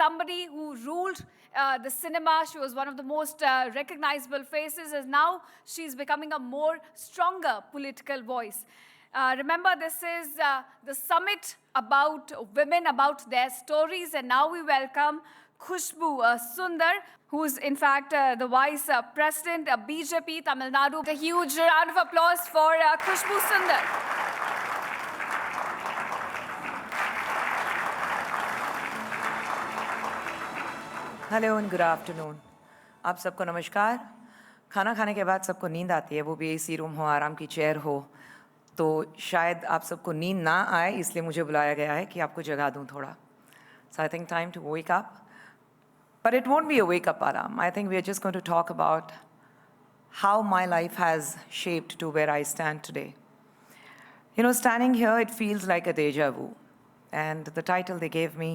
somebody who ruled the cinema. She was one of the most recognizable faces, and now she's becoming a more stronger political voice. Remember, this is the summit about women, about their stories, and now we welcome Khushboo Sundar, who is in fact the Vice President of BJP Tamil Nadu. A huge round of applause for Khushboo Sundar. Hello and good afternoon. आप सबको नमस्कार. खाना खाने के बाद सबको नींद आती है, वो भी एसी रूम हो, आराम की चेयर हो, तो शायद आप सबको नींद ना आए, इसलिए मुझे बुलाया गया है कि आपको जगा दूं थोड़ा. So I think time to wake up. But it won't be a wake up alarm. I think we are just going to talk about how my life has shaped to where I stand today. You know, standing here, it feels like a deja vu. And the title they gave me,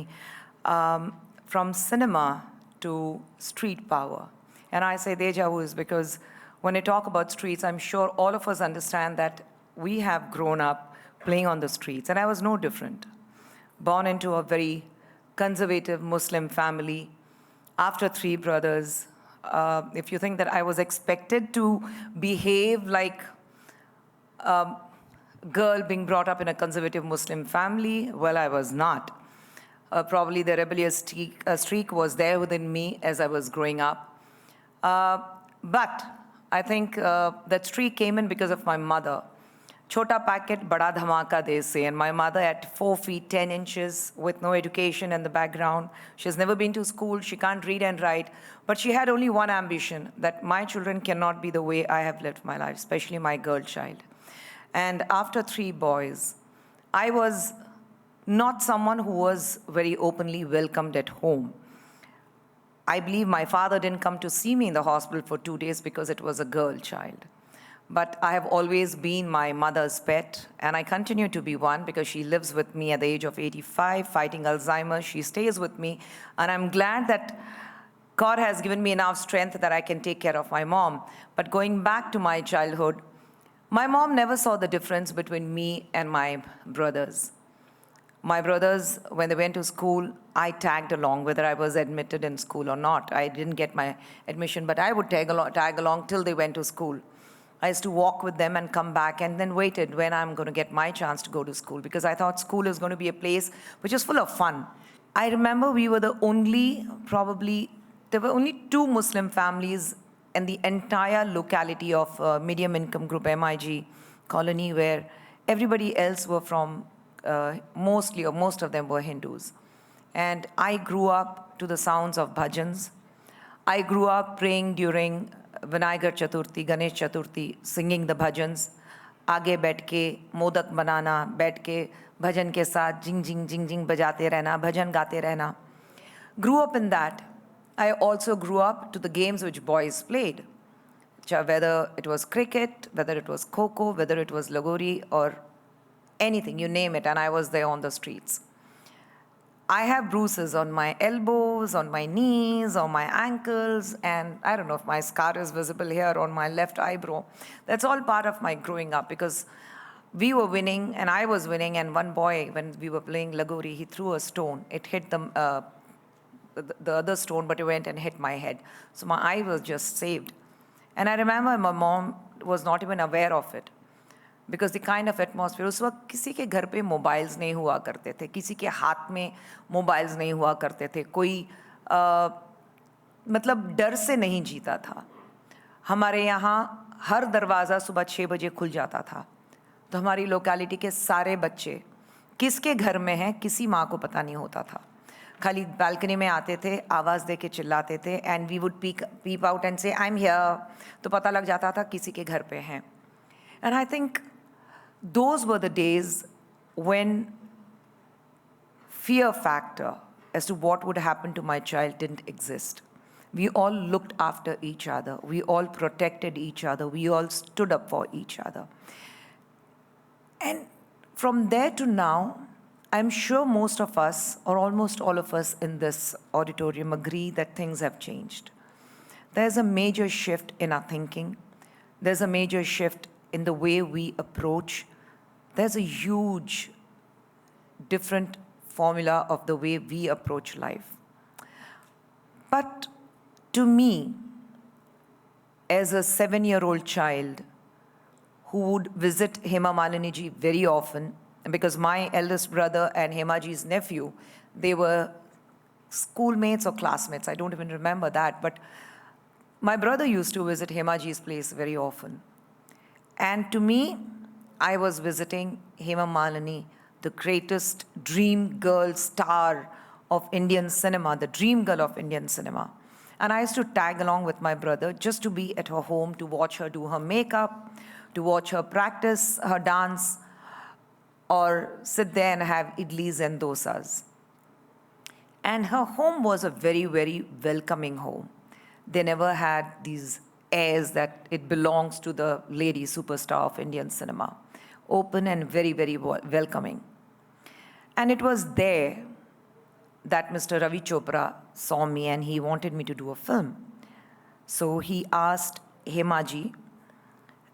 from cinema to street power. And I say deja vu is because when I talk about streets, I'm sure all of us understand that we have grown up playing on the streets, and I was no different. Born into a very conservative Muslim family, after 3 brothers. If you think that I was expected to behave like a girl being brought up in a conservative Muslim family, well, I was not. Probably the rebellious streak was there within me as I was growing up. But I think that streak came in because of my mother. Chota packet, bada dhamaka, they say. And my mother at 4 feet 10 inches with no education in the background. She has never been to school. She can't read and write. But she had only one ambition, that my children cannot be the way I have lived my life, especially my girl child. And after 3 boys, I was not someone who was very openly welcomed at home. I believe my father didn't come to see me in the hospital for 2 days because it was a girl child. But I have always been my mother's pet, and I continue to be one because she lives with me at the age of 85, fighting Alzheimer's. She stays with me, and I'm glad that God has given me enough strength that I can take care of my mom. But going back to my childhood, my mom never saw the difference between me and my brothers. My brothers, when they went to school, I tagged along, whether I was admitted in school or not. I didn't get my admission, but I would tag along till they went to school. I used to walk with them and come back, and then waited when I'm going to get my chance to go to school, because I thought school is going to be a place which is full of fun. I remember we were the only, there were only 2 Muslim families in the entire locality of medium income group MIG colony, where everybody else were from most of them were Hindus. And I grew up to the sounds of bhajans. I grew up praying during Vinayagar Chaturthi, Ganesh Chaturthi, singing the bhajans. आगे बैठ के मोदक बनाना, बैठ के भजन के साथ जिंग जिंग जिंग जिंग बजाते रहना, भजन गाते रहना. Grew up in that. I also grew up to the games which boys played, whether it was cricket, whether it was kho-kho, whether it was lagori, or anything, you name it, and I was there on the streets. I have bruises on my elbows, on my knees, on my ankles, and I don't know if my scar is visible here on my left eyebrow. That's all part of my growing up, because we were winning and I was winning, and one boy, when we were playing lagori, he threw a stone. It hit the other stone, but it went and hit my head. So my eye was just saved. And I remember my mom was not even aware of it. Because the kind of atmosphere, उस वक्त किसी के घर पे mobiles नहीं हुआ करते थे, किसी के हाथ में मोबाइल्स नहीं हुआ करते थे, कोई मतलब डर से नहीं जीता था. हमारे यहाँ हर दरवाज़ा सुबह 6 बजे खुल जाता था, तो हमारी लोकेलिटी के सारे बच्चे किसके घर में हैं किसी माँ को पता नहीं होता था. खाली बालकनी में आते थे, आवाज़ दे के चिल्लाते थे, and we would peep out and say I am here, तो पता लग जाता था किसी के घर पे हैं. And I think those were the days when fear factor as to what would happen to my child didn't exist. We all looked after each other. We all protected each other. We all stood up for each other. And from there to now, I'm sure most of us, or almost all of us in this auditorium, agree that things have changed. There's a major shift in our thinking. There's a major shift in the way we approach. There's a huge different formula of the way we approach life. But to me, as a 7-year-old child who would visit Hema Malini ji very often, because my eldest brother and Hema ji's nephew, they were schoolmates or classmates, I don't even remember that, but my brother used to visit Hema ji's place very often. And to me, I was visiting Hema Malini, the greatest dream girl star of Indian cinema, the dream girl of Indian cinema. And I used to tag along with my brother just to be at her home, to watch her do her makeup, to watch her practice her dance, or sit there and have idlis and dosas. And her home was a very, very welcoming home. They never had these airs that it belongs to the lady superstar of Indian cinema. Open and very, very welcoming. And it was there that Mr. Ravi Chopra saw me and he wanted me to do a film. So he asked Hema ji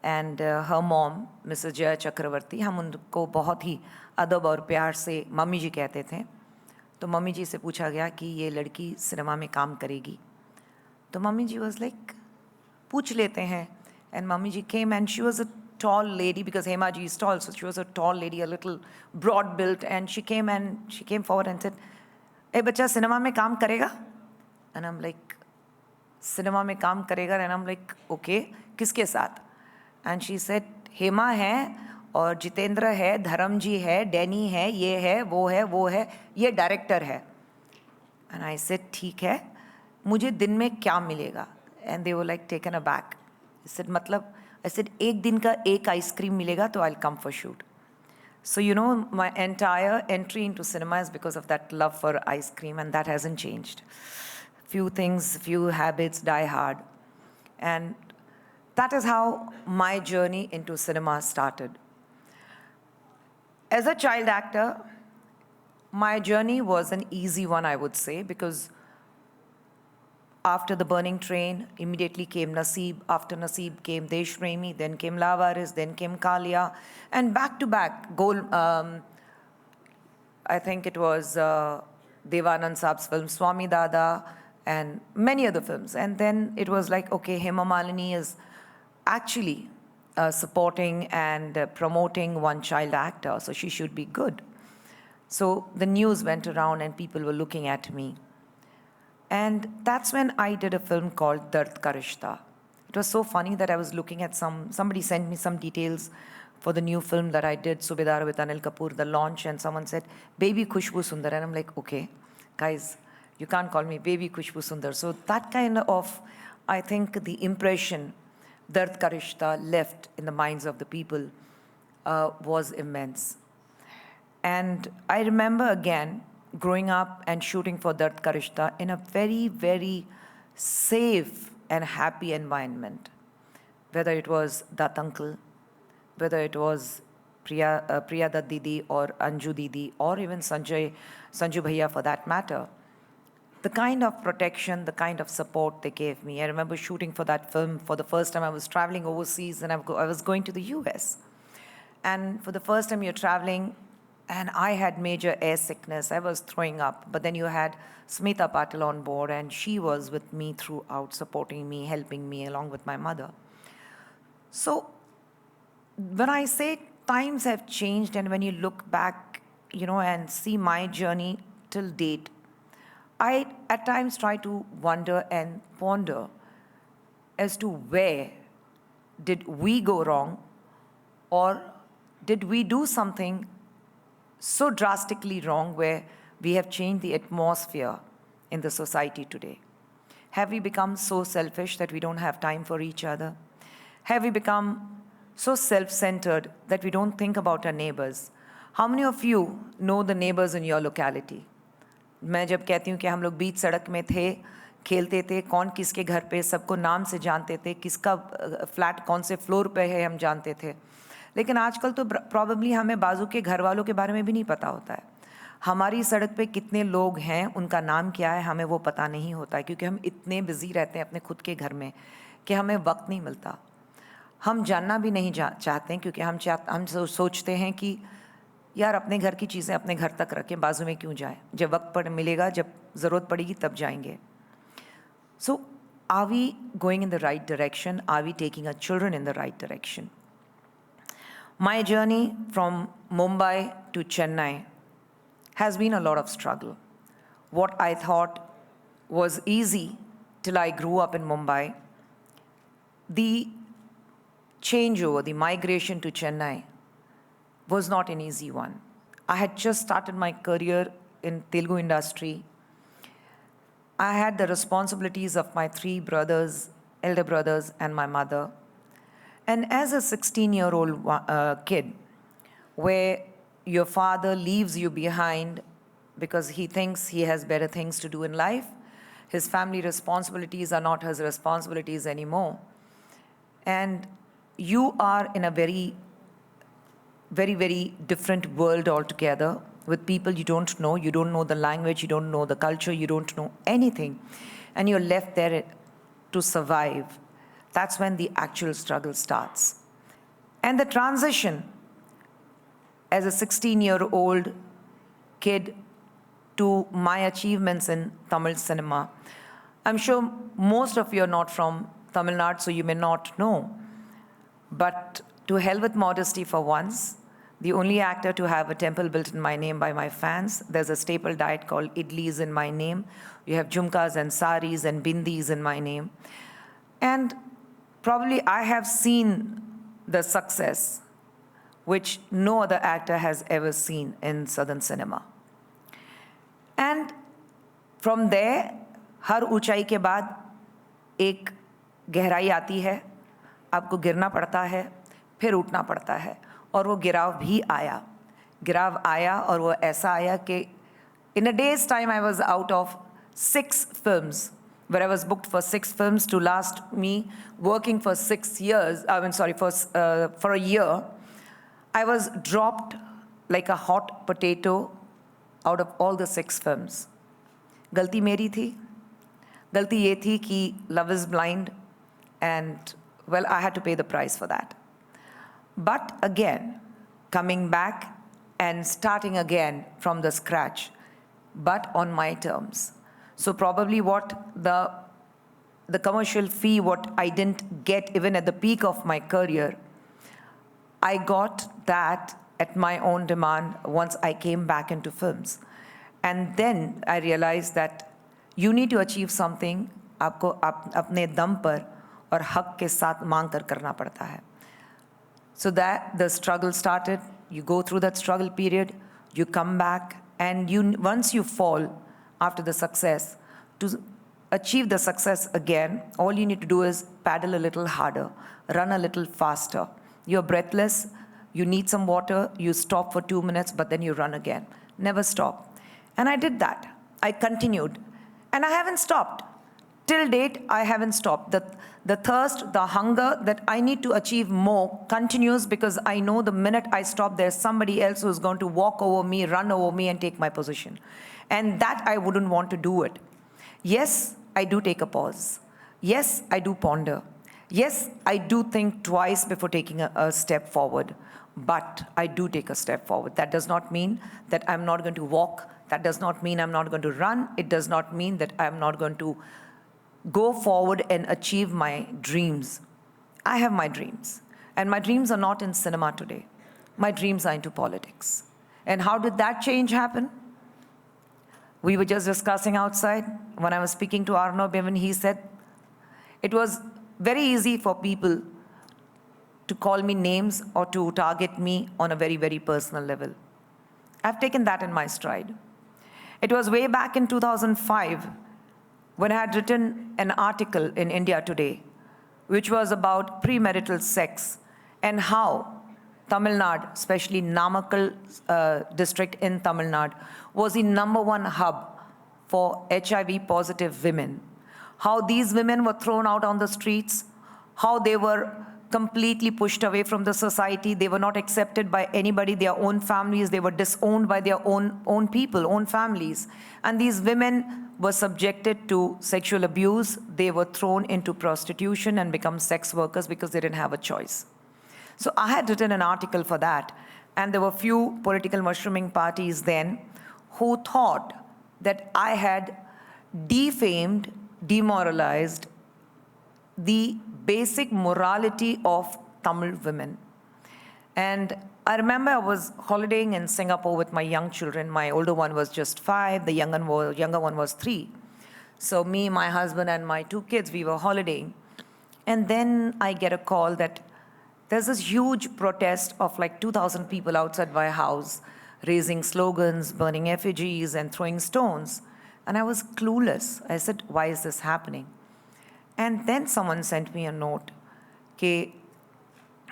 and her mom, Mrs. Jaya Chakravarti, हम उनको बहुत ही अदब और प्यार से mummy जी कहते थे. तो मम्मी जी से पूछा गया कि ये लड़की सिनेमा में काम करेगी. तो मम्मी जी was like, पूछ लेते हैं. And mummy ji came and she was a tall lady because Hema ji is tall, so she was a tall lady, a little broad built, and she came forward and said, "Hey बच्चा cinema में काम करेगा?" And I'm like, cinema में काम करेगा? And I'm like, okay, किसके साथ? And she said, Hema है और जितेंद्र है, धर्म जी है, डैनी है, ये है, वो है, ये डायरेक्टर है. And I said, ठीक है, मुझे दिन में क्या मिलेगा? And they were like taken aback. I said, मतलब? I said, एक दिन का एक आइसक्रीम मिलेगा तो I'll come for shoot. So you know, my entire entry into cinema is because of that love for ice cream, and that hasn't changed. Few things, few habits die hard. And that is how my journey into cinema started. As a child actor, my journey was an easy one, I would say, because after The Burning Train, immediately came Naseeb. After Naseeb came Desh Premi, then came Lavaris, then came Kalia. And back to back, I think it was Devanand Saab's film Swami Dada and many other films. And then it was like, okay, Hema Malini is actually supporting and promoting one child actor, so she should be good. So the news went around and people were looking at me. And that's when I did a film called Dard Ka Rishta. It was so funny that I was looking at somebody sent me some details for the new film that I did, Subedar with Anil Kapoor, the launch, and someone said, Baby Khushboo Sundar. And I'm like, okay, guys, you can't call me Baby Khushboo Sundar. So that kind of, I think, the impression Dard Ka Rishta left in the minds of the people was immense. And I remember again, growing up and shooting for Dard Ka Rishta in a very, very safe and happy environment. Whether it was Dat Uncle, whether it was Priya Dutt Didi or Anju Didi, or even Sanju Bhaiya for that matter, the kind of protection, the kind of support they gave me. I remember shooting for that film for the first time. I was traveling overseas and I was going to the US. And for the first time you're traveling, and I had major air sickness. I was throwing up. But then you had Smita Patil on board, and she was with me throughout, supporting me, helping me, along with my mother. So when I say times have changed, and when you look back, you know, and see my journey till date, I at times try to wonder and ponder as to where did we go wrong, or did we do something so drastically wrong where we have changed the atmosphere in the society today? Have we become so selfish that we don't have time for each other? Have we become so self-centered that we don't think about our neighbors? How many of you know the neighbors in your locality? मैं जब कहती हूँ कि हम लोग बीच सड़क में थे, खेलते थे, कौन किसके घर पे, सबको नाम से जानते थे, किसका फ्लैट कौन से फ्लोर पे है हम जानते थे. लेकिन आजकल तो प्रॉबेबली हमें बाजू के घर वालों के बारे में भी नहीं पता होता है. हमारी सड़क पे कितने लोग हैं, उनका नाम क्या है, हमें वो पता नहीं होता है, क्योंकि हम इतने बिजी रहते हैं अपने खुद के घर में कि हमें वक्त नहीं मिलता. हम जानना भी नहीं चाहते हैं, क्योंकि हम सोचते हैं कि यार अपने घर की चीज़ें अपने घर तक रखें, बाजू में क्यों जाए, जब वक्त मिलेगा, जब ज़रूरत पड़ेगी तब जाएंगे. So are we going in the right direction? Are we taking our children in the right direction? My journey from Mumbai to Chennai has been a lot of struggle. What I thought was easy till I grew up in Mumbai, the changeover, the migration to Chennai was not an easy one. I had just started my career in Telugu industry. I had the responsibilities of my 3 brothers, elder brothers, and my mother. And as a 16-year-old kid, where your father leaves you behind because he thinks he has better things to do in life, his family responsibilities are not his responsibilities anymore. And you are in a very, very different world altogether with people you don't know the language, you don't know the culture, you don't know anything, and you're left there to survive. That's when the actual struggle starts. And the transition as a 16-year-old kid to my achievements in Tamil cinema. I'm sure most of you are not from Tamil Nadu, so you may not know. But to hell with modesty for once, the only actor to have a temple built in my name by my fans. There's a staple diet called idlis in my name. You have jhumkas and saris and bindis in my name. And probably I have seen the success which no other actor has ever seen in Southern cinema. And from there, हर ऊंचाई के बाद एक गहराई आती है, आपको गिरना पड़ता है, फिर उठना पड़ता है, और वो गिराव भी आया. गिराव आया और वो ऐसा आया कि in a day's time I was out of 6 films, where I was booked for 6 films to last me working for 6 years, for a year. I was dropped like a hot potato out of all the 6 films. गलती मेरी थी. गलती ये थी कि love is blind, and well, I had to pay the price for that. But again, coming back and starting again from the scratch, but on my terms. So probably what the commercial fee, what I didn't get even at the peak of my career, I got that at my own demand once I came back into films. And then I realized that you need to achieve something, आपको अपने दम पर और हक के साथ मांग कर करना पड़ता है. So that the struggle started. You go through that struggle period, you come back, and once you fall after the success, to achieve the success again, all you need to do is paddle a little harder, run a little faster. You're breathless, you need some water, you stop for 2 minutes, but then you run again. Never stop. And I did that. I continued. And I haven't stopped. Till date, I haven't stopped. The thirst, the hunger that I need to achieve more continues, because I know the minute I stop, there's somebody else who's going to walk over me, run over me, and take my position. And that I wouldn't want to do it. Yes, I do take a pause. Yes, I do ponder. Yes, I do think twice before taking a step forward. But I do take a step forward. That does not mean that I'm not going to walk. That does not mean I'm not going to run. It does not mean that I'm not going to go forward and achieve my dreams. I have my dreams. And my dreams are not in cinema today. My dreams are into politics. And how did that change happen? We were just discussing outside. When I was speaking to Arnab, even he said, it was very easy for people to call me names or to target me on a very, very personal level. I've taken that in my stride. It was way back in 2005 when I had written an article in India Today, which was about premarital sex and how Tamil Nadu, especially Namakkal district in Tamil Nadu, was the #1 hub for HIV positive women. How these women were thrown out on the streets, how they were completely pushed away from the society. They were not accepted by anybody, their own families. They were disowned by their own people, own families. And these women were subjected to sexual abuse. They were thrown into prostitution and become sex workers because they didn't have a choice. So I had written an article for that. And there were few political mushrooming parties then who thought that I had defamed demoralized the basic morality of Tamil women. And I remember I was holidaying in Singapore with my young children. My older one was just 5, the younger one was 3. So me, my husband, and my 2 kids, we were holidaying. And then I get a call that there's this huge protest of like 2,000 people outside my house, raising slogans, burning effigies, and throwing stones. And I was clueless. I said, why is this happening? And then someone sent me a note, okay,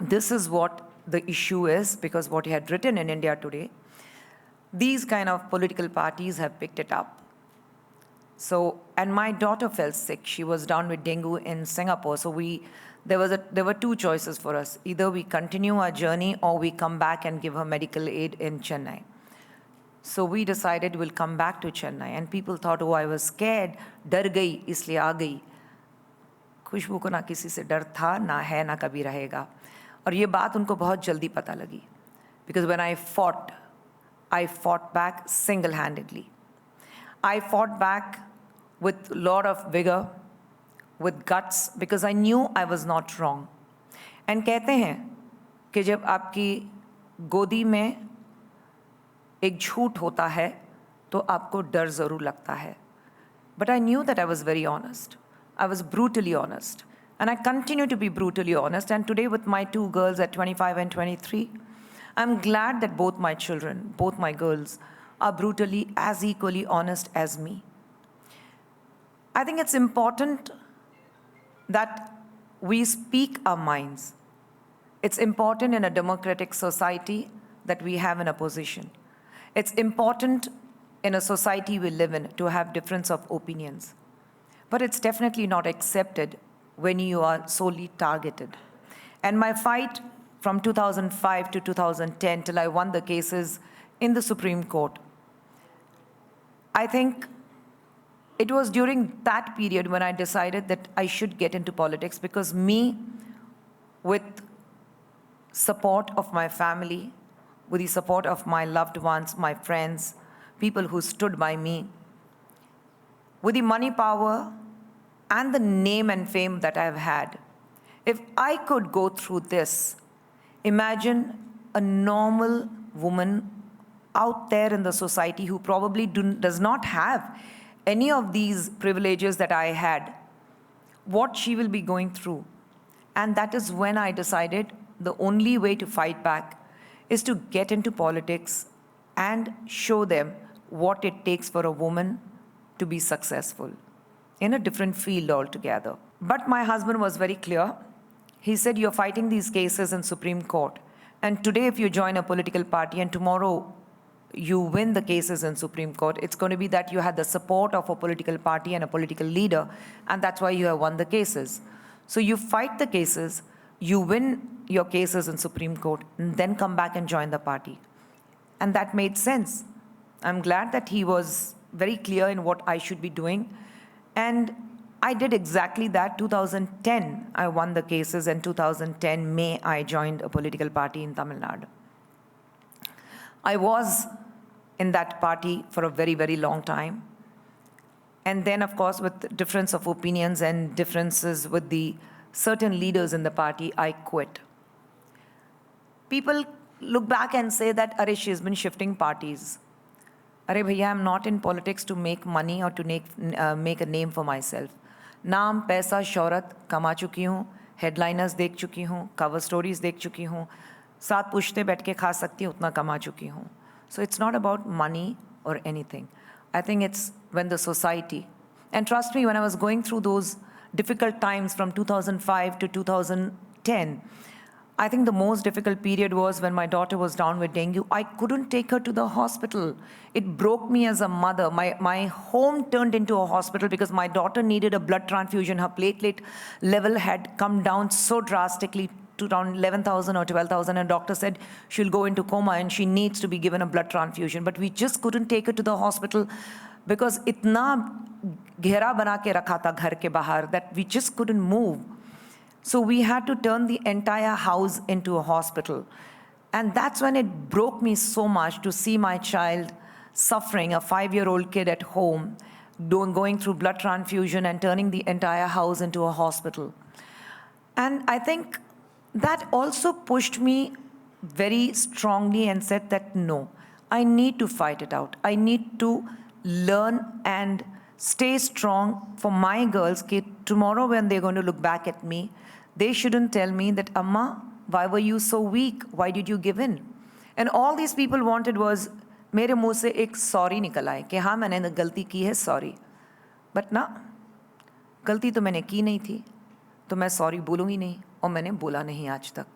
this is what the issue is, because what he had written in India Today, these kind of political parties have picked it up. So, and my daughter fell sick. She was down with dengue in Singapore. So there were 2 choices for us. Either we continue our journey or we come back and give her medical aid in Chennai. So we decided we'll come back to Chennai. And people thought, oh, I was scared. Dar gayi, isliye aa gayi. खुशबू को ना किसी से डर था, ना है, ना कभी रहेगा. और ये बात उनको बहुत जल्दी पता लगी. Because when I fought back single-handedly. I fought back with a lot of vigor, with guts, because I knew I was not wrong. And कहते हैं कि जब आपकी गोदी में एक झूठ होता है, तो आपको डर ज़रूर लगता है. But I knew that I was very honest. I was brutally honest. And I continue to be brutally honest. And today with my 2 girls at 25 and 23, I'm glad that both my children, both my girls, are brutally as equally honest as me. I think it's important that we speak our minds. It's important in a democratic society that we have an opposition. It's important in a society we live in to have difference of opinions. But it's definitely not accepted when you are solely targeted. And my fight from 2005 to 2010 till I won the cases in the Supreme Court, I think it was during that period when I decided that I should get into politics, because me, with support of my family, with the support of my loved ones, my friends, people who stood by me, with the money power and the name and fame that I've had, if I could go through this, imagine a normal woman out there in the society who probably does not have any of these privileges that I had, what she will be going through. And that is when I decided the only way to fight back is to get into politics and show them what it takes for a woman to be successful in a different field altogether. But my husband was very clear. He said, you're fighting these cases in Supreme Court. And today, if you join a political party and tomorrow you win the cases in Supreme Court, it's going to be that you had the support of a political party and a political leader, and that's why you have won the cases. So you fight the cases, you win your cases in Supreme Court, and then come back and join the party. And that made sense. I'm glad that he was very clear in what I should be doing. And I did exactly that. 2010, I won the cases, and 2010 May, I joined a political party in Tamil Nadu. I was in that party for a very, very long time. And then, of course, with difference of opinions and differences with the certain leaders in the party, I quit. People look back and say that, Arey, she's been shifting parties. Arey, bhaiya, I'm not in politics to make money or to make a name for myself. नाम, पैसा, शौहरत कमा चुकी हूँ, headliners देख चुकी हूँ, cover stories देख चुकी हूँ, 7 पुश्ते बैठ के खा सकती हूँ, उतना कमा चुकी हूँ. So it's not about money or anything. I think it's when the society, and trust me, when I was going through those difficult times from 2005 to 2010, I think the most difficult period was when my daughter was down with dengue. I couldn't take her to the hospital. It broke me as a mother. My home turned into a hospital because my daughter needed a blood transfusion. Her platelet level had come down so drastically to around 11,000 or 12,000, and doctor said she'll go into coma and she needs to be given a blood transfusion. But we just couldn't take her to the hospital because itna ghera bana ke rakha tha ghar ke bahar that we just couldn't move. So we had to turn the entire house into a hospital. And that's when it broke me so much to see my child suffering, a 5-year-old kid at home, going through blood transfusion and turning the entire house into a hospital. And I think that also pushed me very strongly and said that no, I need to fight it out. I need to learn and stay strong for my girls. Tomorrow when they're going to look back at me, they shouldn't tell me that, Amma, why were you so weak? Why did you give in? And all these people wanted was, मेरे मुंह से एक sorry निकल आए कि हाँ मैंने गलती की है, सॉरी. बट ना, गलती तो मैंने की नहीं थी, तो मैं सॉरी बोलूँगी नहीं, और मैंने बोला नहीं आज तक.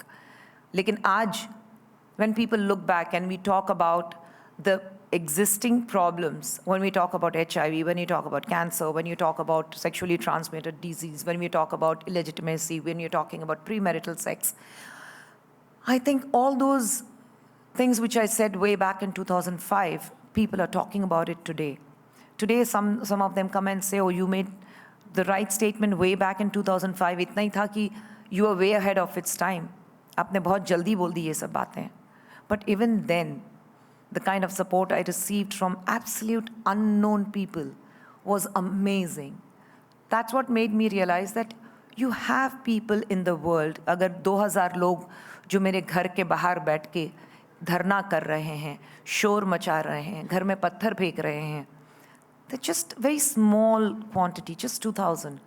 लेकिन आज, when people look back and we talk about the existing problems, when we talk about HIV, when you talk about cancer, when you talk about sexually transmitted disease, when we talk about illegitimacy, when you're talking about premarital sex, I think all those things which I said way back in 2005, people are talking about it today. Today, some of them come and say, oh, you made the right statement way back in 2005. इतना ही था कि you were way ahead of its time. आपने बहुत जल्दी बोल दी ये सब बातें. But even then, the kind of support I received from absolute unknown people was amazing. That's what made me realize that you have people in the world. अगर 2000 लोग जो मेरे घर के बाहर बैठ के धरना कर रहे हैं, शोर मचा रहे हैं, घर में पत्थर फेंक रहे हैं, they're just very small quantity, just 2000.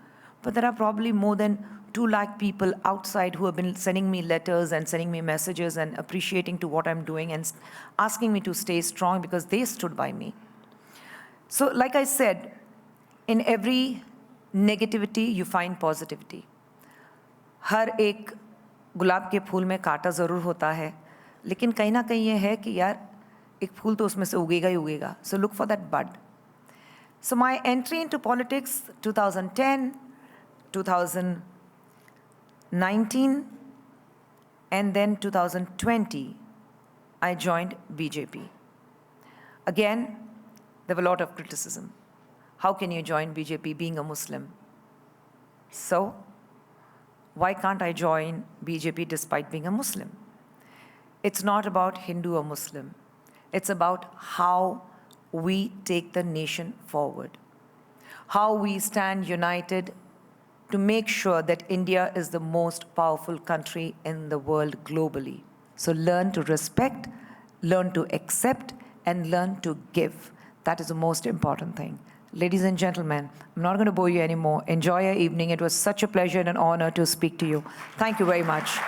But there are probably more than 2 lakh people outside who have been sending me letters and sending me messages and appreciating to what I'm doing and asking me to stay strong because they stood by me. So like I said, in every negativity, you find positivity. हर एक गुलाब के फूल में कांटा ज़रूर होता है, लेकिन कहीं ना कहीं ये है कि यार एक फूल तो उसमें से उगेगा ही उगेगा. So look for that bud. So my entry into politics, 2010, 2019, and then 2020, I joined BJP. Again, there were a lot of criticism. How can you join BJP being a Muslim? So, why can't I join BJP despite being a Muslim? It's not about Hindu or Muslim. It's about how we take the nation forward, how we stand united to make sure that India is the most powerful country in the world globally. So learn to respect, learn to accept, and learn to give. That is the most important thing. Ladies and gentlemen, I'm not going to bore you anymore. Enjoy your evening. It was such a pleasure and an honor to speak to you. Thank you very much.